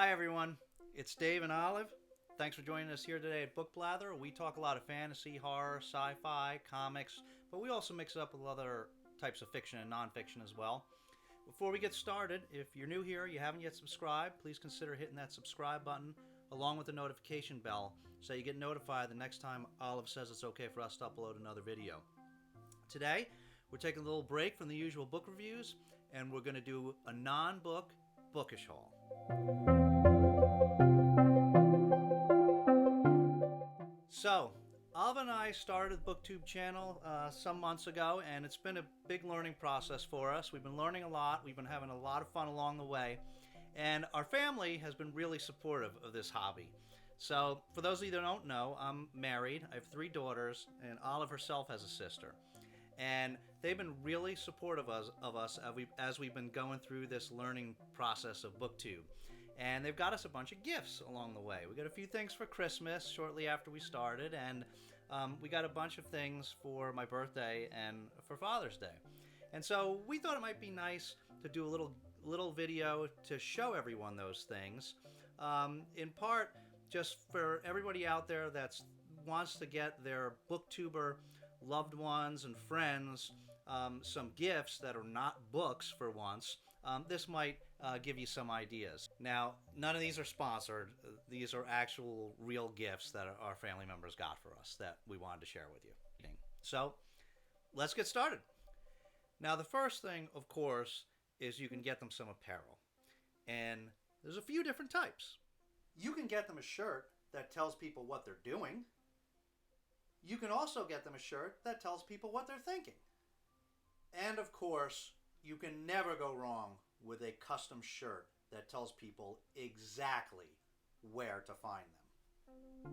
Hi everyone, it's Dave and Olive. Thanks for joining us here today at Book Blather. We talk a lot of fantasy, horror, sci-fi, comics, but we also mix it up with other types of fiction and nonfiction as well. Before we get started, if you're new here, you haven't yet subscribed, please consider hitting that subscribe button along with the notification bell so you get notified the next time Olive says it's okay for us to upload another video. Today, we're taking a little break from the usual book reviews and we're going to do a non-book bookish haul. So, Olive and I started the BookTube channel some months ago, and it's been a big learning process for us. We've been learning a lot. We've been having a lot of fun along the way, and our family has been really supportive of this hobby. So, for those of you that don't know, I'm married. I have 3 daughters, and Olive herself has a sister. And they've been really supportive of us as we've been going through this learning process of BookTube. And they've got us a bunch of gifts along the way. We got a few things for Christmas shortly after we started, and we got a bunch of things for my birthday and for Father's Day. And so we thought it might be nice to do a little video to show everyone those things. In part, just for everybody out there that wants to get their BookTuber loved ones and friends some gifts that are not books for once. This might give you some ideas. Now, none of these are sponsored. These are actual real gifts that our family members got for us that we wanted to share with you. So, let's get started. Now, the first thing, of course, is you can get them some apparel. And there's a few different types. You can get them a shirt that tells people what they're doing. You can also get them a shirt that tells people what they're thinking. And of course, you can never go wrong with a custom shirt that tells people exactly where to find them.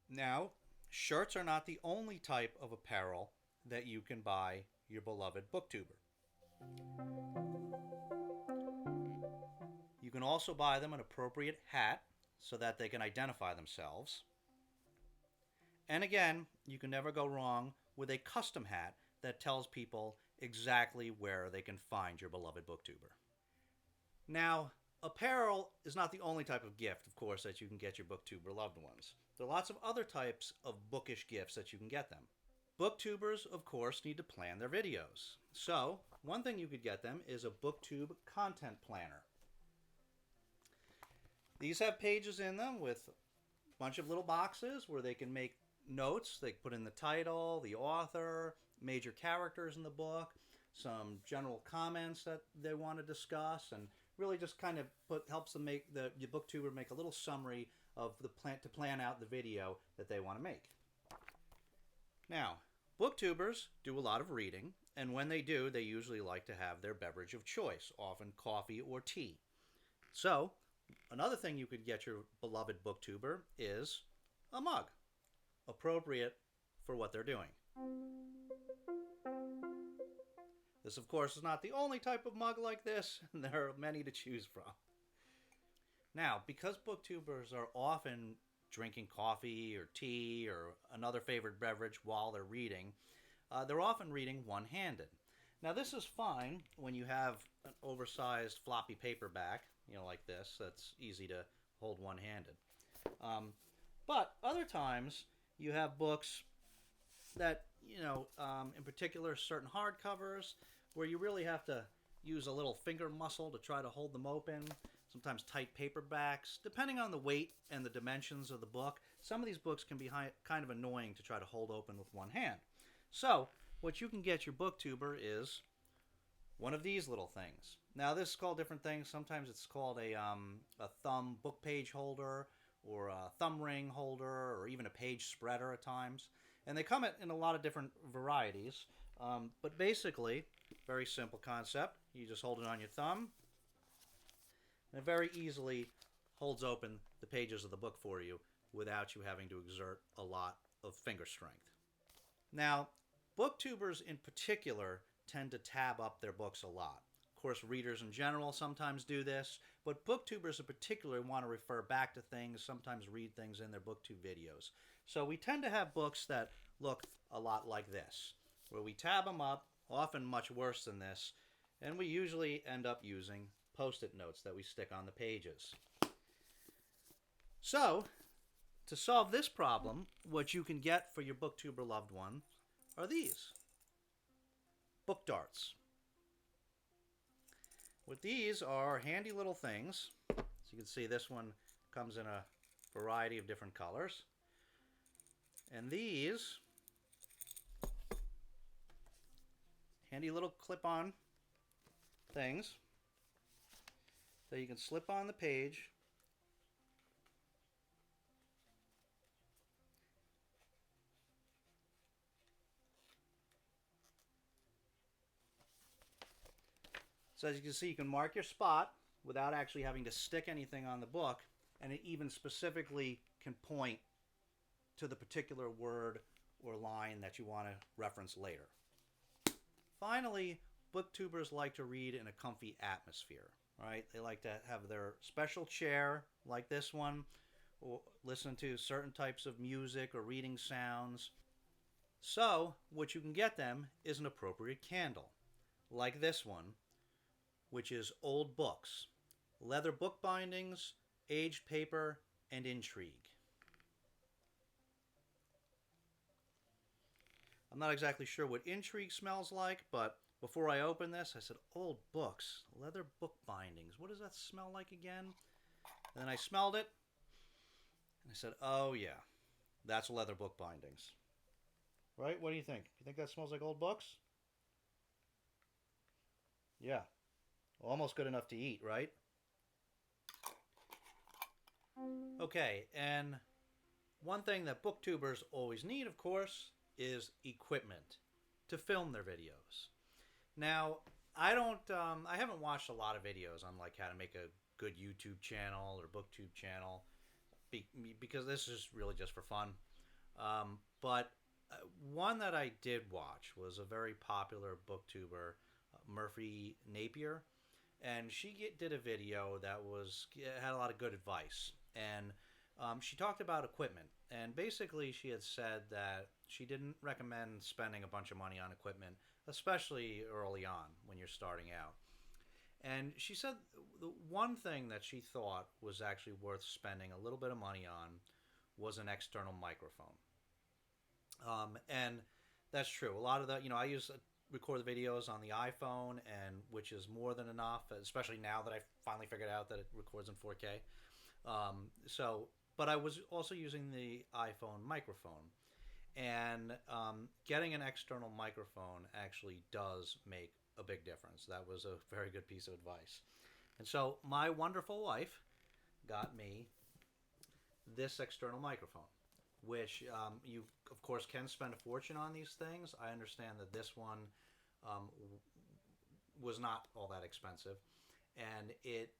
Now, shirts are not the only type of apparel that you can buy your beloved BookTuber. You can also buy them an appropriate hat so that they can identify themselves. And again, you can never go wrong with a custom hat that tells people exactly where they can find your beloved BookTuber. Now, apparel is not the only type of gift, of course, that you can get your BookTuber loved ones. There are lots of other types of bookish gifts that you can get them. BookTubers, of course, need to plan their videos. So, one thing you could get them is a BookTube content planner. These have pages in them with a bunch of little boxes where they can make notes. They put in the title, the author, major characters in the book, some general comments that they want to discuss, and really just kind of helps them make the BookTuber make a little summary of the plan to plan out the video that they want to make. Now, BookTubers do a lot of reading, and when they do, they usually like to have their beverage of choice, often coffee or tea. So, another thing you could get your beloved BookTuber is a mug, appropriate for what they're doing. This, of course, is not the only type of mug like this, and there are many to choose from. Now, because BookTubers are often drinking coffee or tea or another favorite beverage while they're reading, they're often reading one-handed. Now, this is fine when you have an oversized floppy paperback, like this, that's easy to hold one-handed. But other times, you have books that, in particular, certain hardcovers, where you really have to use a little finger muscle to try to hold them open. Sometimes tight paperbacks. Depending on the weight and the dimensions of the book, some of these books can be kind of annoying to try to hold open with one hand. So, what you can get your BookTuber is one of these little things. Now, this is called different things. Sometimes it's called a thumb book page holder, or a thumb ring holder, or even a page spreader at times. And they come in a lot of different varieties. But basically, very simple concept. You just hold it on your thumb, and it very easily holds open the pages of the book for you without you having to exert a lot of finger strength. Now, BookTubers in particular tend to tab up their books a lot. Of course, readers in general sometimes do this, but BookTubers in particular want to refer back to things, sometimes read things in their BookTube videos. So we tend to have books that look a lot like this, where we tab them up, often much worse than this, and we usually end up using Post-it notes that we stick on the pages. So, to solve this problem, what you can get for your BookTuber loved one are these book darts. What these are handy little things. So you can see this one comes in a variety of different colors. And these handy little clip-on things that you can slip on the page. So as you can see, you can mark your spot without actually having to stick anything on the book, and it even specifically can point to the particular word or line that you want to reference later. Finally, booktubers like to read in a comfy atmosphere, right? They like to have their special chair like this one, or listen to certain types of music or reading sounds. So what you can get them is an appropriate candle, like this one, which is old books, leather book bindings, aged paper, and intrigue. I'm not exactly sure what intrigue smells like, but before I opened this, I said, old books, leather book bindings. What does that smell like again? And then I smelled it, and I said, oh yeah, that's leather book bindings. Right? What do you think? You think that smells like old books? Yeah. Almost good enough to eat, right? Okay, and one thing that booktubers always need, of course, is equipment to film their videos. Now, I haven't watched a lot of videos on like how to make a good YouTube channel or BookTube channel because this is really just for fun. But one that I did watch was a very popular booktuber, Murphy Napier, and she did a video that had a lot of good advice, and she talked about equipment, and basically she had said that she didn't recommend spending a bunch of money on equipment, especially early on when you're starting out. And she said the one thing that she thought was actually worth spending a little bit of money on was an external microphone. And that's true. A lot of the, I record the videos on the iPhone, and which is more than enough, especially now that I finally figured out that it records in 4K. But I was also using the iPhone microphone, and getting an external microphone actually does make a big difference. That was a very good piece of advice. And so my wonderful wife got me this external microphone, which you, of course, can spend a fortune on these things. I understand that this one was not all that expensive, and it,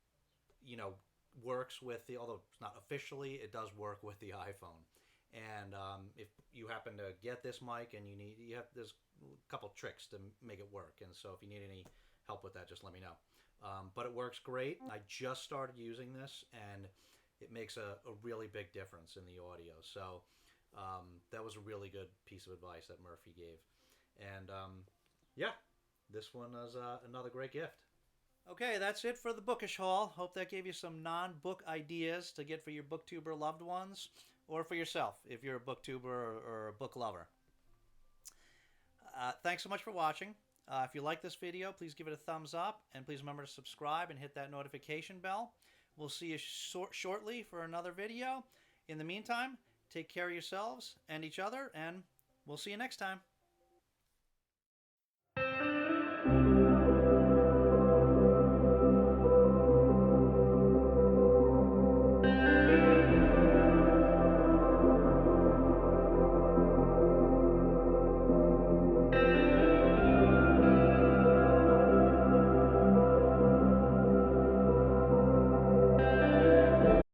works with although it's not officially, it does work with the iPhone. And if you happen to get this mic and there's a couple tricks to make it work. And so if you need any help with that, just let me know. But it works great. I just started using this, and it makes a really big difference in the audio. So that was a really good piece of advice that Murphy gave. And yeah, this one is another great gift. Okay, that's it for the Bookish haul. Hope that gave you some non-book ideas to get for your booktuber loved ones, or for yourself if you're a booktuber or a book lover. Thanks so much for watching. If you like this video, please give it a thumbs up, and please remember to subscribe and hit that notification bell. We'll see you shortly for another video. In the meantime, take care of yourselves and each other, and we'll see you next time.